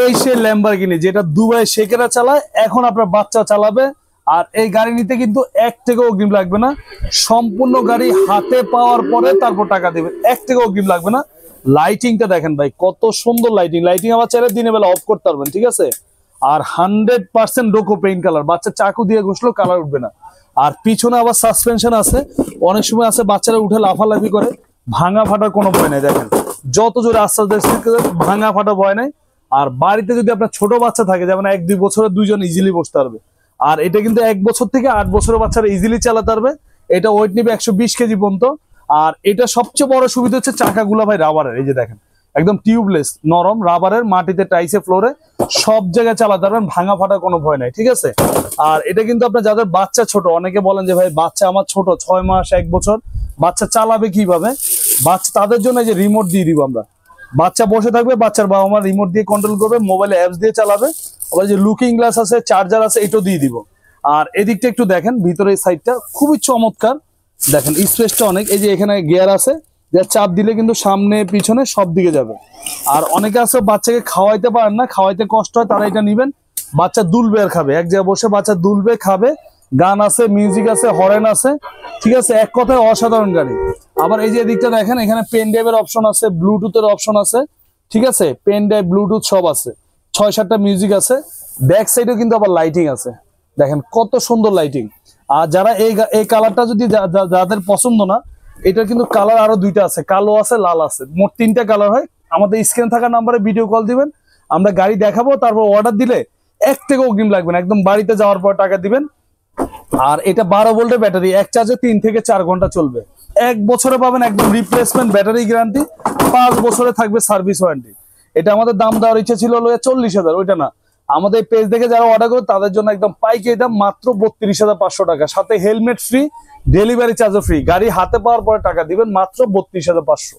এই সে ল্যাম্বরগিনি যেটা দুবাই শেখেরা চালায়, এখন আপনার বাচ্চা চালাবে। আর এই গাড়ি নিতে কিন্তু 1 টাকাও অগ্রিম লাগবে না, সম্পূর্ণ গাড়ি হাতে পাওয়ার পরে তারপর টাকা দিবেন, 1 টাকাও অগ্রিম লাগবে না। লাইটিংটা দেখেন ভাই, কত সুন্দর লাইটিং। লাইটিং আবার চাইলে দিনের বেলা অফ করতে পারবেন, ঠিক আছে। আর 100% ডোকো পেইন্ট কালার, বাচ্চা চাকু দিয়ে ঘষলেও কালার উঠবে না। আর পিছনে আবার সাসপেনশন আছে, অনেক সময় আছে বাচ্চারা উঠে লাফালাফি করে, ভাঙা ফাটার কোনো ভয় নাই। দেখেন যত জোরে আস্তে আস্তে ভাঙা ফাটা ভয় নাই। আর বাড়িতে যদি আপনার ছোট বাচ্চা থাকে, যেমন 1-2 বছরের, দুইজন ইজিলি বসতে পারবে। আর এটা কিন্তু 1 বছর থেকে 8 বছরের বাচ্চারা ইজিলি চালাতে পারবে। এটা ওয়েট নিবে 120 কেজি পর্যন্ত। আর এটা সবচেয়ে বড় সুবিধা হচ্ছে চাকাগুলা ভাই রাবারের, এই যে দেখেন একদম টিউবলেস, নরম রাবারের, মাটিতে টাইসে ফ্লোরে সব জায়গায় চালাতে পারবেন, ভাঙা ফাটার কোনো ভয় নাই, ঠিক আছে। আর এটা কিন্তু আপনার যাদের বাচ্চা ছোট, অনেকে বলেন যে ভাই বাচ্চা আমার ছোট, 6 মাস 1 বছর, বাচ্চা চালাবে কিভাবে, বাচ্চা তাদের জন্য যে রিমোট দিয়ে দিব আমরা, বাচ্চা বসে থাকবে, বাচ্চার বাবা মা রিমোট দিয়ে কন্ট্রোল করবে, মোবাইলে অ্যাপস দিয়ে চালাবে। আবার যে লুকিং গ্লাস আছে, চার্জার আছে, এটাও দিয়ে দিব। আর এদিকটা একটু দেখেন, ভিতরে এই সাইডটা খুবই চমৎকার, দেখেন স্পেসটা অনেক। এই যে এখানে গিয়ার আছে, যা চাপ দিলে কিন্তু সামনে পিছনে সব দিকে যাবে। আর অনেকে আছে বাচ্চাকে খাওয়াইতে পারেন না, খাওয়াইতে কষ্ট হয়, তারা এটা নিবেন। বাচ্চা দুলবে আর খাবে, এক জায়গায় বসে বাচ্চা দুলবে খাবে, গান আছে, মিউজিক আছে, হরেন আছে, ঠিক আছে। এক কথায় অসাধারণ গাড়ি। আবার এই যে এদিকটা দেখেন, এখানে পেন ড্রাইভের অপশন আছে, ব্লুটুথের অপশন আছে, ঠিক আছে। পেন ড্রাইভ, ব্লুটুথ সব আছে, 6-7টা মিউজিক আছে। ব্যাক সাইডেও কিন্তু আবার লাইটিং আছে, দেখেন কত সুন্দর লাইটিং। আর যারা এই কালারটা যদি যাদের পছন্দ না, এটার কিন্তু কালার আরো 2টা আছে, কালো আছে, লাল আছে, মোট 3টা কালার হয়। আমাদের স্ক্রিনে থাকা নাম্বারে ভিডিও কল দিবেন, আমরা গাড়ি দেখাবো, তারপর অর্ডার দিলে 1 টাকা অগ্রিম লাগবে না, একদম বাড়িতে যাওয়ার পর টাকা দিবেন। আর এটা 12 ভোল্টের ব্যাটারি, এক চার্জে 3 থেকে 4 ঘন্টা চলবে। 1 বছরে পাবেন একদম রিপ্লেসমেন্ট ব্যাটারি গ্যারান্টি, 5 বছরে থাকবে সার্ভিস ওয়ারেন্টি। এটা আমাদের দাম দেওয়ার ইচ্ছা ছিল 40,000, ওইটা না, আমাদের পেজ দেখে যারা অর্ডার করবে তাদের জন্য একদম পাইকারি দাম মাত্র 32,500 টাকা, সাথে হেলমেট ফ্রি, ডেলিভারি চার্জও ফ্রি। গাড়ি হাতে পাওয়ার পরে টাকা দিবেন মাত্র 32,500।